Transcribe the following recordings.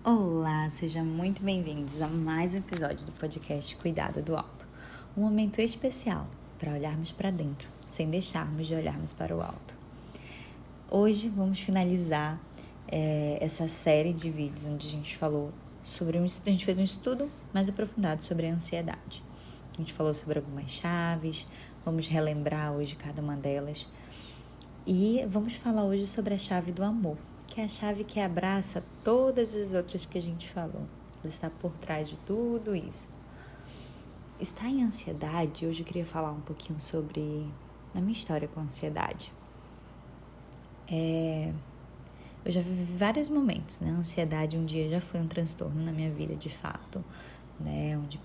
Olá, sejam muito bem-vindos a mais um episódio do podcast Cuidado do Alto. Um momento especial para olharmos para dentro, sem deixarmos de olharmos para o alto. Hoje vamos finalizar essa série de vídeos onde a gente falou sobre a gente fez um estudo mais aprofundado sobre a ansiedade. A gente falou sobre algumas chaves, vamos relembrar hoje cada uma delas. E vamos falar hoje sobre a chave do amor, que é a chave que abraça todas as outras que a gente falou. Ela está por trás de tudo isso. Estar em ansiedade, hoje eu queria falar um pouquinho sobre a minha história com a ansiedade. Eu já vivi vários momentos, né? A ansiedade um dia já foi um transtorno na minha vida, de fato, né? Onde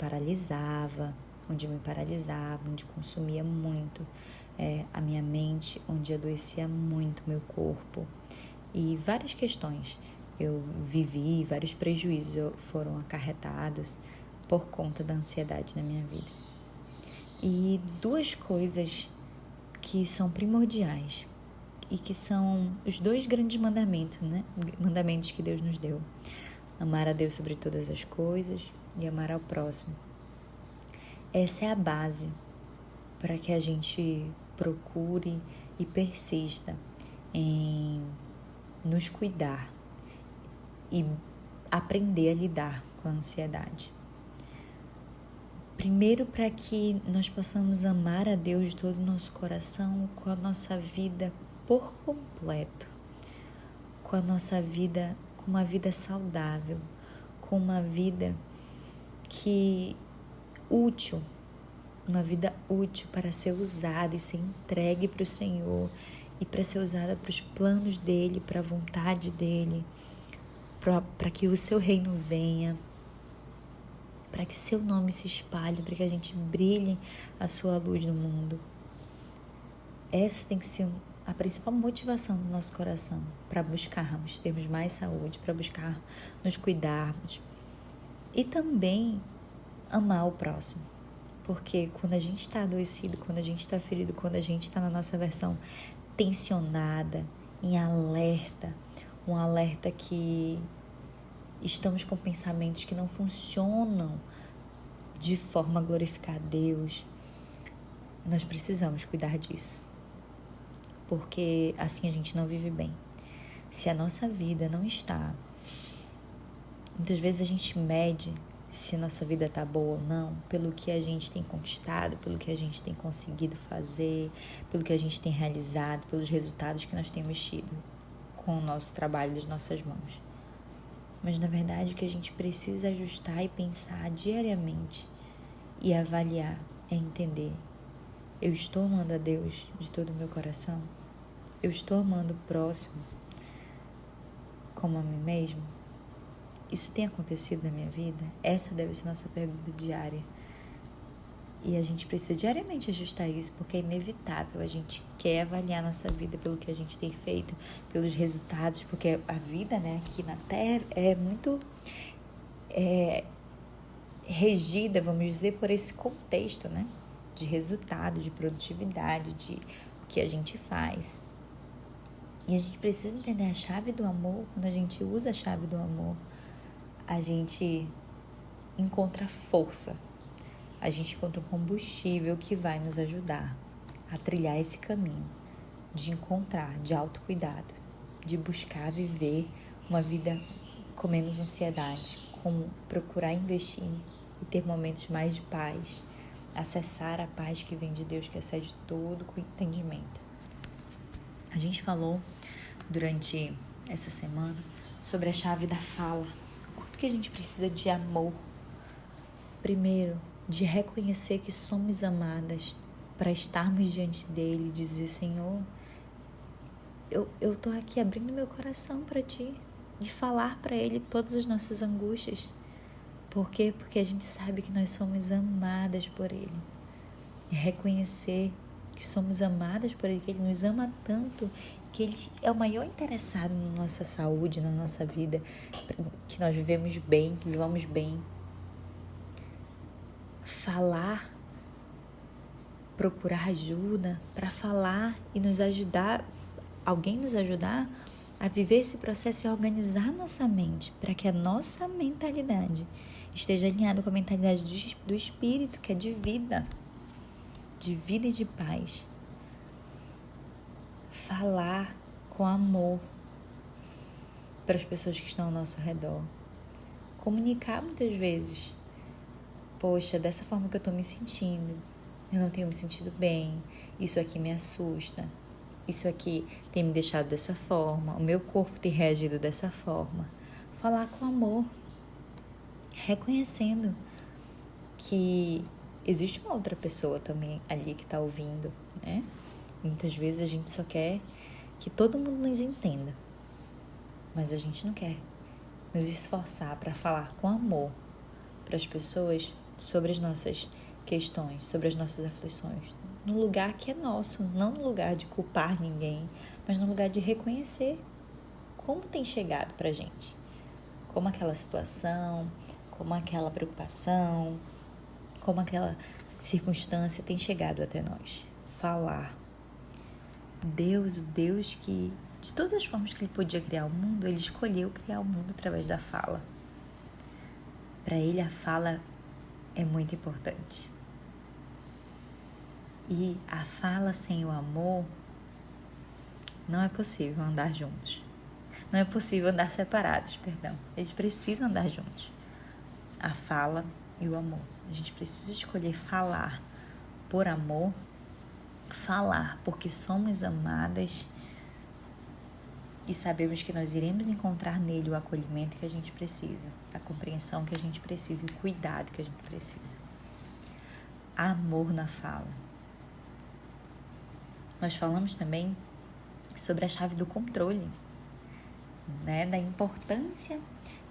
me paralisava, onde consumia muito a minha mente, onde adoecia muito meu corpo. E várias questões eu vivi, vários prejuízos foram acarretados por conta da ansiedade na minha vida. E duas coisas que são primordiais e que são os dois grandes mandamentos, né? Mandamentos que Deus nos deu. Amar a Deus sobre todas as coisas e amar ao próximo. Essa é a base para que a gente procure e persista em nos cuidar e aprender a lidar com a ansiedade. Primeiro, para que nós possamos amar a Deus de todo o nosso coração, com a nossa vida por completo, com a nossa vida, com uma vida saudável, com uma vida útil, uma vida útil para ser usada e ser entregue para o Senhor e para ser usada para os planos dEle, para a vontade dEle, para que o seu reino venha, para que seu nome se espalhe, para que a gente brilhe a sua luz no mundo. Essa tem que ser a principal motivação do nosso coração para buscarmos termos mais saúde, para buscar nos cuidarmos e também amar o próximo. Porque quando a gente está adoecido, quando a gente está ferido, quando a gente está na nossa versão tensionada, em alerta, um alerta que estamos com pensamentos que não funcionam de forma a glorificar a Deus, nós precisamos cuidar disso. Porque assim a gente não vive bem. Se a nossa vida não está... Muitas vezes a gente mede se nossa vida está boa ou não, pelo que a gente tem conquistado, pelo que a gente tem conseguido fazer, pelo que a gente tem realizado, pelos resultados que nós temos tido com o nosso trabalho das nossas mãos. Mas, na verdade, o que a gente precisa ajustar e pensar diariamente e avaliar é entender: eu estou amando a Deus de todo o meu coração? Eu estou amando o próximo como a mim mesmo? Isso tem acontecido na minha vida? Essa deve ser a nossa pergunta diária. E a gente precisa diariamente ajustar isso, porque é inevitável. A gente quer avaliar a nossa vida pelo que a gente tem feito, pelos resultados, porque a vida, né, aqui na Terra é muito regida, vamos dizer, por esse contexto, né, de resultado, de produtividade, de o que a gente faz. E a gente precisa entender a chave do amor. Quando a gente usa a chave do amor, a gente encontra força, a gente encontra um combustível que vai nos ajudar a trilhar esse caminho de encontrar, de autocuidado, de buscar viver uma vida com menos ansiedade, com procurar investir e ter momentos mais de paz, acessar a paz que vem de Deus, que excede todo o entendimento. A gente falou durante essa semana sobre a chave da fala. Quanto que a gente precisa de amor? Primeiro, de reconhecer que somos amadas, para estarmos diante dele e dizer: Senhor, eu tô aqui abrindo meu coração para ti, de falar para ele todas as nossas angústias. Por quê? Porque a gente sabe que nós somos amadas por ele. E reconhecer que somos amadas por ele, que ele nos ama tanto, que ele é o maior interessado na nossa saúde, na nossa vida, que nós vivemos bem, que vivamos bem. Falar, procurar ajuda para falar e nos ajudar, alguém nos ajudar a viver esse processo e a organizar nossa mente para que a nossa mentalidade esteja alinhada com a mentalidade do Espírito, que é de vida e de paz. Falar com amor para as pessoas que estão ao nosso redor. Comunicar muitas vezes. Poxa, dessa forma que eu estou me sentindo, eu não tenho me sentido bem, isso aqui me assusta, isso aqui tem me deixado dessa forma, o meu corpo tem reagido dessa forma. Falar com amor, reconhecendo que existe uma outra pessoa também ali que está ouvindo, né? Muitas vezes a gente só quer que todo mundo nos entenda, mas a gente não quer nos esforçar para falar com amor para as pessoas sobre as nossas questões, sobre as nossas aflições, no lugar que é nosso, não no lugar de culpar ninguém, mas no lugar de reconhecer como tem chegado para a gente, como aquela situação, como aquela preocupação, como aquela circunstância tem chegado até nós. Falar. Deus, o Deus que, de todas as formas que Ele podia criar o mundo, Ele escolheu criar o mundo através da fala. Para Ele, a fala é muito importante. E a fala sem o amor, não é possível andar juntos. Não é possível andar separados, perdão. Eles precisam andar juntos. A fala e o amor. A gente precisa escolher falar por amor, falar porque somos amadas e sabemos que nós iremos encontrar nele o acolhimento que a gente precisa, a compreensão que a gente precisa, o cuidado que a gente precisa. Amor na fala. Nós falamos também sobre a chave do controle, né? Da importância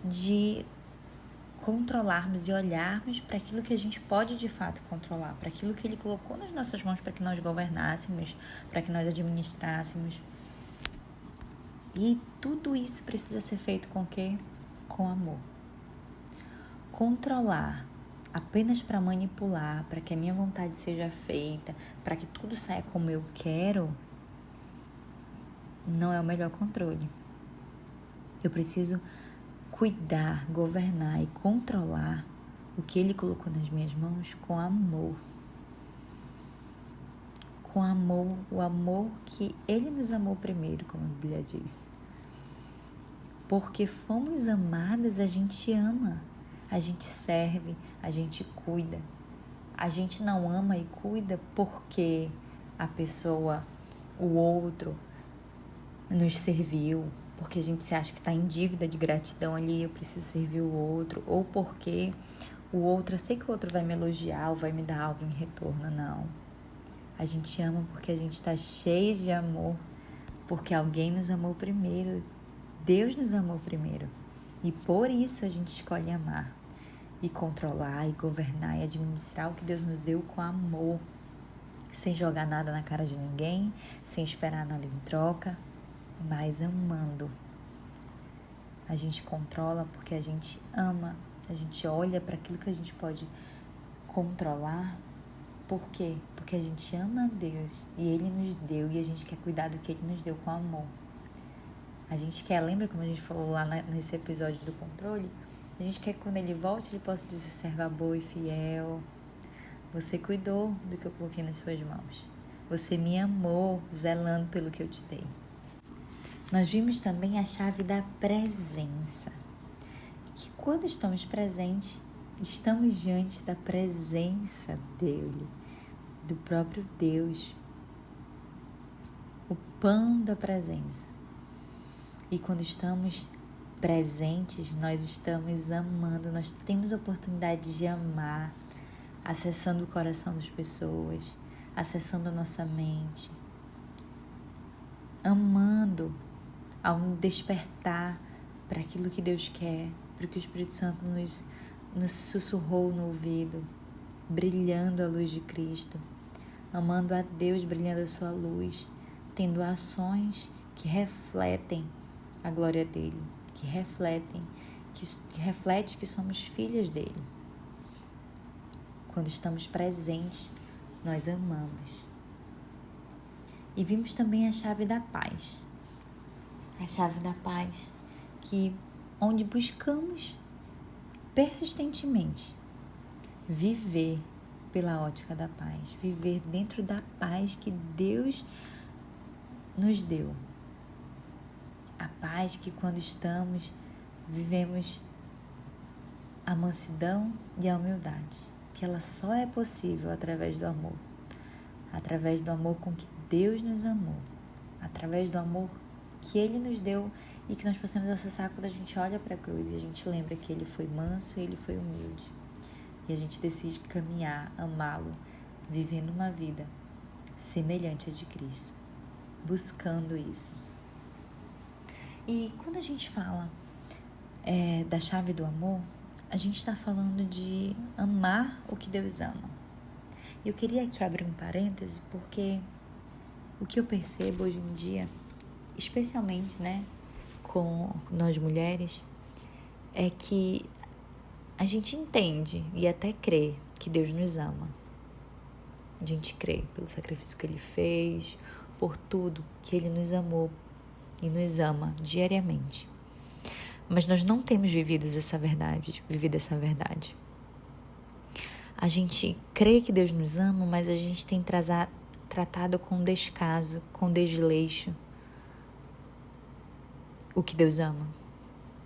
de controlarmos e olharmos para aquilo que a gente pode de fato controlar, para aquilo que Ele colocou nas nossas mãos para que nós governássemos, para que nós administrássemos. E tudo isso precisa ser feito com o quê? Com amor. Controlar apenas para manipular, para que a minha vontade seja feita, para que tudo saia como eu quero, não é o melhor controle. Eu preciso cuidar, governar e controlar o que Ele colocou nas minhas mãos com amor. Com amor, o amor que Ele nos amou primeiro, como a Bíblia diz. Porque fomos amadas, a gente ama, a gente serve, a gente cuida. A gente não ama e cuida porque a pessoa, o outro, nos serviu, porque a gente se acha que está em dívida de gratidão ali, eu preciso servir o outro, ou porque o outro, eu sei que o outro vai me elogiar ou vai me dar algo em retorno, não. A gente ama porque a gente está cheio de amor, porque alguém nos amou primeiro, Deus nos amou primeiro, e por isso a gente escolhe amar, e controlar, e governar, e administrar o que Deus nos deu com amor, sem jogar nada na cara de ninguém, sem esperar nada em troca, mas amando. A gente controla porque a gente ama, a gente olha para aquilo que a gente pode controlar. Por quê? Porque a gente ama a Deus e Ele nos deu e a gente quer cuidar do que Ele nos deu com amor. A gente quer, lembra como a gente falou lá nesse episódio do controle? A gente quer que quando Ele volte, Ele possa dizer: serva boa e fiel. Você cuidou do que eu coloquei nas suas mãos. Você me amou, zelando pelo que eu te dei. Nós vimos também a chave da presença. Que quando estamos presentes, estamos diante da presença dele, do próprio Deus. O pão da presença. E quando estamos presentes, nós estamos amando, nós temos a oportunidade de amar, acessando o coração das pessoas, acessando a nossa mente, amando ao despertar para aquilo que Deus quer, para o que o Espírito Santo nos sussurrou no ouvido, brilhando a luz de Cristo, amando a Deus, brilhando a sua luz, tendo ações que refletem a glória dele, que reflete que somos filhos dele. Quando estamos presentes, nós amamos. E vimos também a chave da paz. a chave da paz, onde buscamos persistentemente viver pela ótica da paz, viver dentro da paz que Deus nos deu. A paz que quando vivemos a mansidão e a humildade, que ela só é possível através do amor com que Deus nos amou, através do amor que Ele nos deu e que nós possamos acessar quando a gente olha para a cruz e a gente lembra que Ele foi manso e Ele foi humilde. E a gente decide caminhar, amá-lo, vivendo uma vida semelhante à de Cristo, buscando isso. E quando a gente fala da chave do amor, a gente está falando de amar o que Deus ama. Eu queria aqui abrir um parêntese, porque o que eu percebo hoje em dia, especialmente, com nós mulheres, é que a gente entende e até crê que Deus nos ama. A gente crê pelo sacrifício que Ele fez, por tudo que Ele nos amou e nos ama diariamente. Mas nós não temos vivido essa verdade. A gente crê que Deus nos ama, mas a gente tem tratado com descaso, com desleixo o que Deus ama.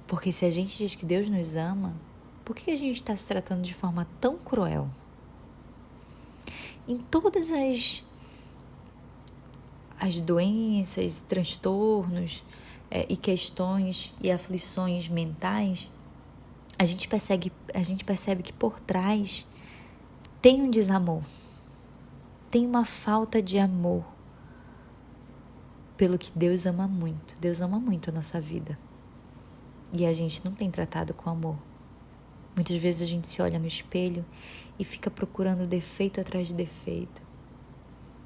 Porque se a gente diz que Deus nos ama, por que a gente está se tratando de forma tão cruel? Em todas as doenças, transtornos e questões e aflições mentais, a gente percebe que por trás tem um desamor, tem uma falta de amor pelo que Deus ama muito. Deus ama muito a nossa vida e a gente não tem tratado com amor. Muitas vezes a gente se olha no espelho e fica procurando defeito atrás de defeito.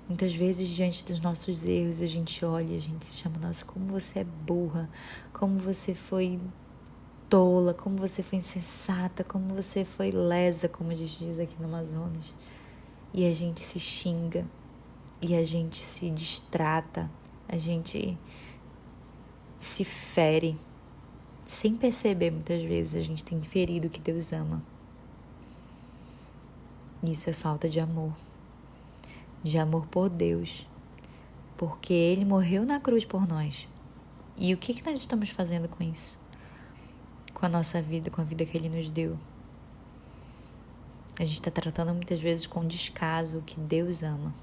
Muitas vezes, diante dos nossos erros, a gente olha e a gente se chama, nossa, como você é burra, como você foi tola, como você foi insensata, como você foi lesa, como a gente diz aqui no Amazonas. E a gente se xinga, e a gente se distrata, a gente se fere. Sem perceber, muitas vezes, a gente tem ferido o que Deus ama. Isso é falta de amor por Deus, porque Ele morreu na cruz por nós. E o que nós estamos fazendo com isso? Com a nossa vida, com a vida que Ele nos deu? A gente está tratando muitas vezes com descaso o que Deus ama.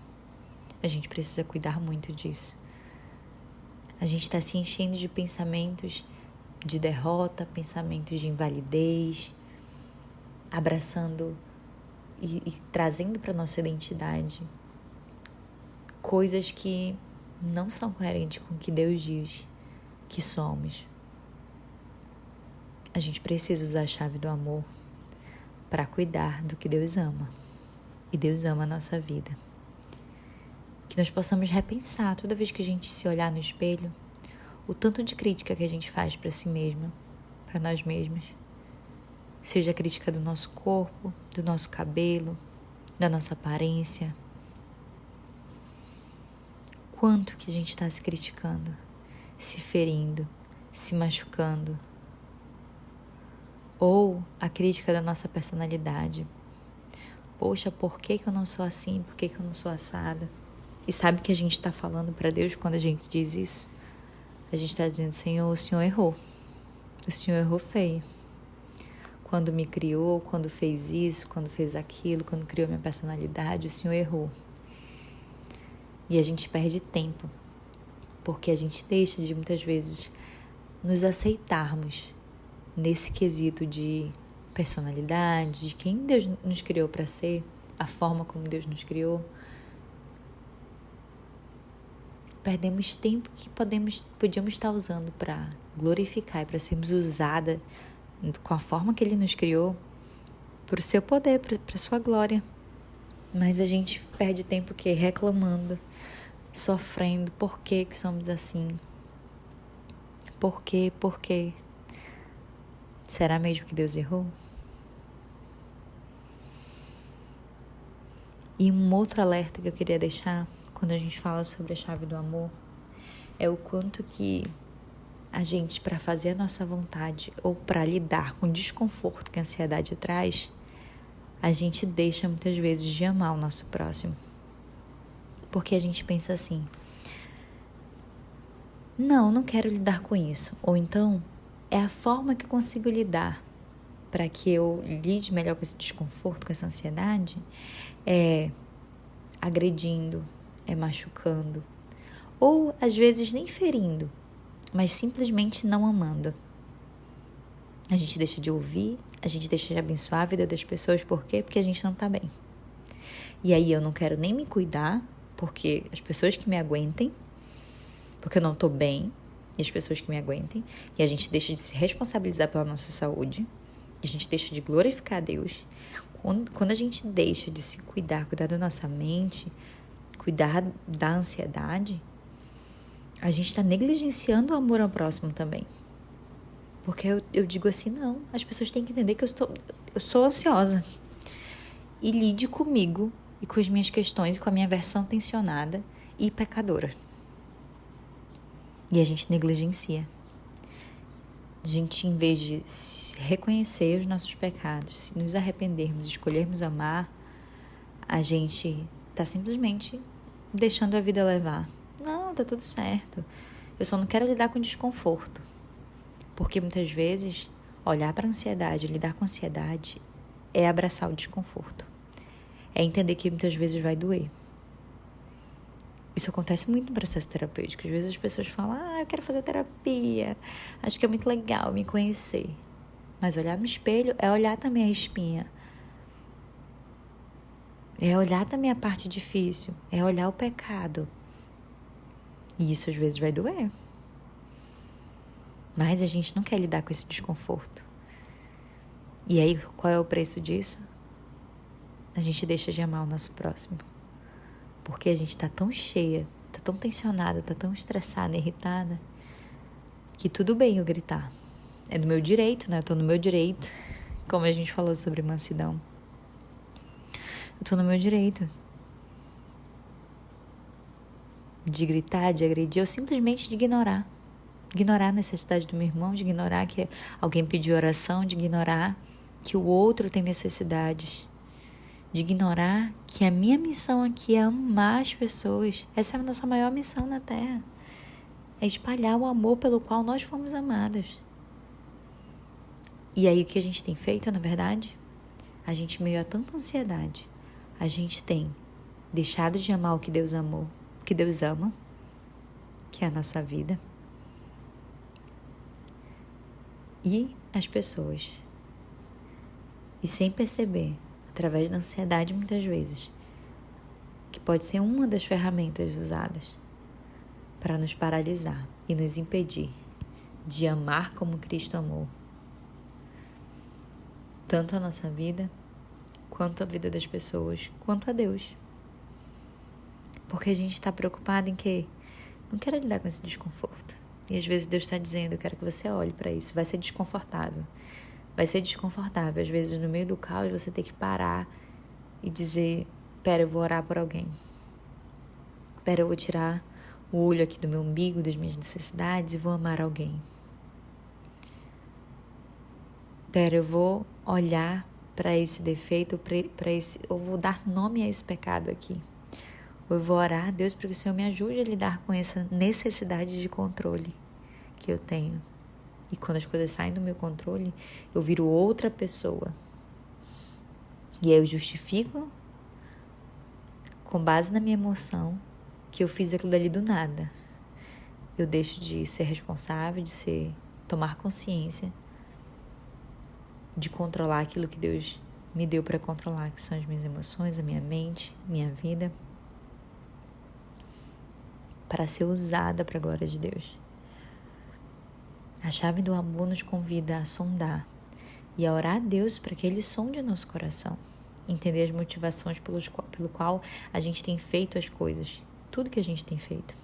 A gente precisa cuidar muito disso. A gente está se enchendo de pensamentos de derrota, pensamentos de invalidez, abraçando e trazendo para a nossa identidade coisas que não são coerentes com o que Deus diz que somos. A gente precisa usar a chave do amor para cuidar do que Deus ama. E Deus ama a nossa vida. Que nós possamos repensar toda vez que a gente se olhar no espelho, o tanto de crítica que a gente faz para si mesma, para nós mesmas. Seja a crítica do nosso corpo, do nosso cabelo, da nossa aparência. Quanto que a gente está se criticando, se ferindo, se machucando. Ou a crítica da nossa personalidade. Poxa, por que eu não sou assim? Por que eu não sou assada? E sabe o que a gente está falando para Deus quando a gente diz isso? A gente está dizendo, Senhor, o Senhor errou. O Senhor errou feio. Quando me criou, quando fez isso, quando fez aquilo, quando criou minha personalidade, o Senhor errou. E a gente perde tempo, porque a gente deixa de muitas vezes nos aceitarmos nesse quesito de personalidade, de quem Deus nos criou para ser, a forma como Deus nos criou. Perdemos tempo que podíamos estar usando para glorificar e para sermos usadas com a forma que Ele nos criou, para o seu poder, para a sua glória. Mas a gente perde tempo o quê? Reclamando, sofrendo. Por que somos assim? Por quê? Por quê? Será mesmo que Deus errou? E um outro alerta que eu queria deixar, quando a gente fala sobre a chave do amor, é o quanto que a gente, para fazer a nossa vontade ou para lidar com o desconforto que a ansiedade traz, a gente deixa muitas vezes de amar o nosso próximo. Porque a gente pensa assim: não quero lidar com isso. Ou então, é a forma que eu consigo lidar para que eu lide melhor com esse desconforto, com essa ansiedade, é agredindo, é machucando. Ou, às vezes, nem ferindo, mas simplesmente não amando. A gente deixa de ouvir, a gente deixa de abençoar a vida das pessoas. Por quê? Porque a gente não tá bem. E aí eu não quero nem me cuidar, porque as pessoas que me aguentem, porque eu não tô bem, e as pessoas que me aguentem, e a gente deixa de se responsabilizar pela nossa saúde, e a gente deixa de glorificar a Deus. Quando a gente deixa de se cuidar da nossa mente, cuidar da ansiedade, a gente está negligenciando o amor ao próximo também. Porque eu digo assim, não, as pessoas têm que entender que eu sou ansiosa. E lide comigo e com as minhas questões e com a minha versão tensionada e pecadora. E a gente negligencia. A gente, em vez de reconhecer os nossos pecados, se nos arrependermos, escolhermos amar, a gente está simplesmente deixando a vida levar. Não, tá tudo certo. Eu só não quero lidar com desconforto. Porque muitas vezes, olhar para a ansiedade, lidar com a ansiedade, é abraçar o desconforto. É entender que muitas vezes vai doer. Isso acontece muito no processo terapêutico. Às vezes as pessoas falam, eu quero fazer terapia, acho que é muito legal me conhecer. Mas olhar no espelho é olhar também a espinha. É olhar também a parte difícil, é olhar o pecado. E isso às vezes vai doer. Mas a gente não quer lidar com esse desconforto. E aí, qual é o preço disso? A gente deixa de amar o nosso próximo. Porque a gente está tão cheia, está tão tensionada, está tão estressada, irritada, que tudo bem eu gritar. É do meu direito, né? Eu estou no meu direito, como a gente falou sobre mansidão. Eu estou no meu direito de gritar, de agredir, ou simplesmente de ignorar. Ignorar a necessidade do meu irmão, de ignorar que alguém pediu oração, de ignorar que o outro tem necessidades, de ignorar que a minha missão aqui é amar as pessoas. Essa é a nossa maior missão na Terra. É espalhar o amor pelo qual nós fomos amadas. E aí o que a gente tem feito, na verdade? A gente, meio a tanta ansiedade, a gente tem deixado de amar o que Deus amou, o que Deus ama, que é a nossa vida, e as pessoas. E sem perceber, através da ansiedade muitas vezes, que pode ser uma das ferramentas usadas para nos paralisar e nos impedir de amar como Cristo amou, tanto a nossa vida, quanto a vida das pessoas, quanto a Deus. Porque a gente está preocupado em quê? Não quero lidar com esse desconforto. E às vezes Deus está dizendo, eu quero que você olhe para isso, vai ser desconfortável. Vai ser desconfortável. Às vezes, no meio do caos, você tem que parar e dizer, pera, eu vou orar por alguém. Pera, eu vou tirar o olho aqui do meu umbigo, das minhas necessidades e vou amar alguém. Pera, eu vou olhar para esse defeito, eu vou dar nome a esse pecado aqui. Eu vou orar a Deus para que o Senhor me ajude a lidar com essa necessidade de controle que eu tenho. E quando as coisas saem do meu controle, eu viro outra pessoa. E aí eu justifico, com base na minha emoção, que eu fiz aquilo dali do nada. Eu deixo de ser responsável, tomar consciência, de controlar aquilo que Deus me deu para controlar, que são as minhas emoções, a minha mente, minha vida, para ser usada para a glória de Deus. A chave do amor nos convida a sondar e a orar a Deus para que Ele sonde o nosso coração. Entender as motivações pelo qual a gente tem feito as coisas. Tudo que a gente tem feito.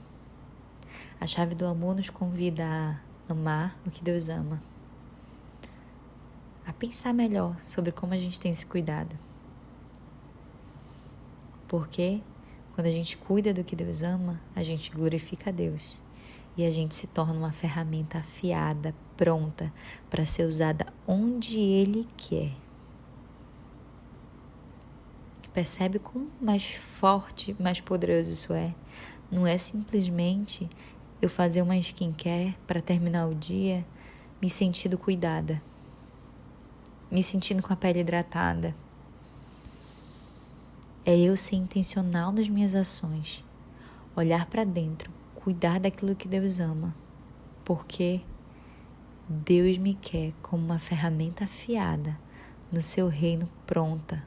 A chave do amor nos convida a amar o que Deus ama. A pensar melhor sobre como a gente tem se cuidado. Porque quando a gente cuida do que Deus ama, a gente glorifica a Deus. e a gente se torna uma ferramenta afiada, pronta para ser usada onde Ele quer. Percebe como mais forte, mais poderoso isso é? Não é simplesmente eu fazer uma skincare para terminar o dia me sentindo cuidada, me sentindo com a pele hidratada. É eu ser intencional nas minhas ações, olhar para dentro, cuidar daquilo que Deus ama, porque Deus me quer como uma ferramenta afiada no seu reino pronta.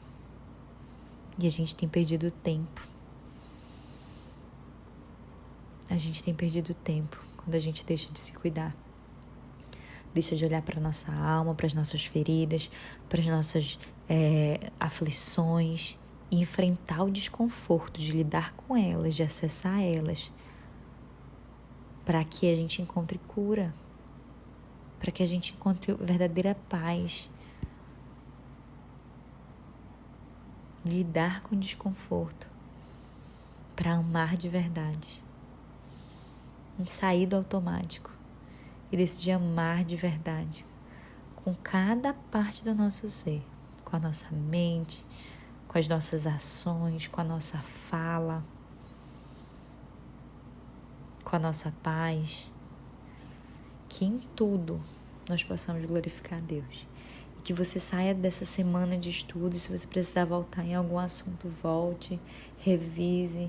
E a gente tem perdido tempo. A gente tem perdido tempo quando a gente deixa de se cuidar. Deixa de olhar para a nossa alma, para as nossas feridas, para as nossas aflições e enfrentar o desconforto de lidar com elas, de acessar elas, para que a gente encontre cura, para que a gente encontre verdadeira paz. Lidar com o desconforto para amar de verdade. Sair do automático e decidir amar de verdade com cada parte do nosso ser, com a nossa mente, com as nossas ações, com a nossa fala, com a nossa paz. Que em tudo nós possamos glorificar a Deus. E que você saia dessa semana de estudo, e se você precisar voltar em algum assunto, volte, revise.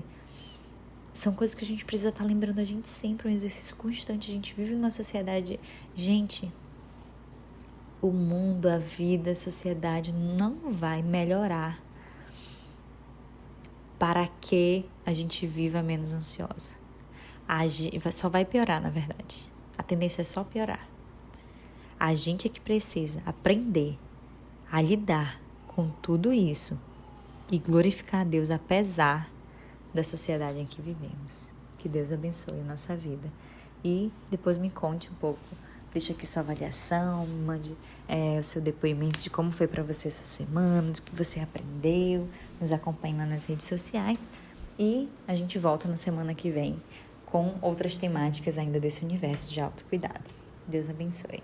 São coisas que a gente precisa estar lembrando a gente sempre, um exercício constante. A gente vive numa sociedade... Gente, o mundo, a vida, a sociedade não vai melhorar para que a gente viva menos ansiosa. Só vai piorar, na verdade. A tendência é só piorar. A gente é que precisa aprender a lidar com tudo isso e glorificar a Deus apesar da sociedade em que vivemos. Que Deus abençoe a nossa vida. E depois me conte um pouco, deixa aqui sua avaliação, mande o seu depoimento de como foi para você essa semana, do que você aprendeu, nos acompanhe lá nas redes sociais e a gente volta na semana que vem com outras temáticas ainda desse universo de autocuidado. Deus abençoe.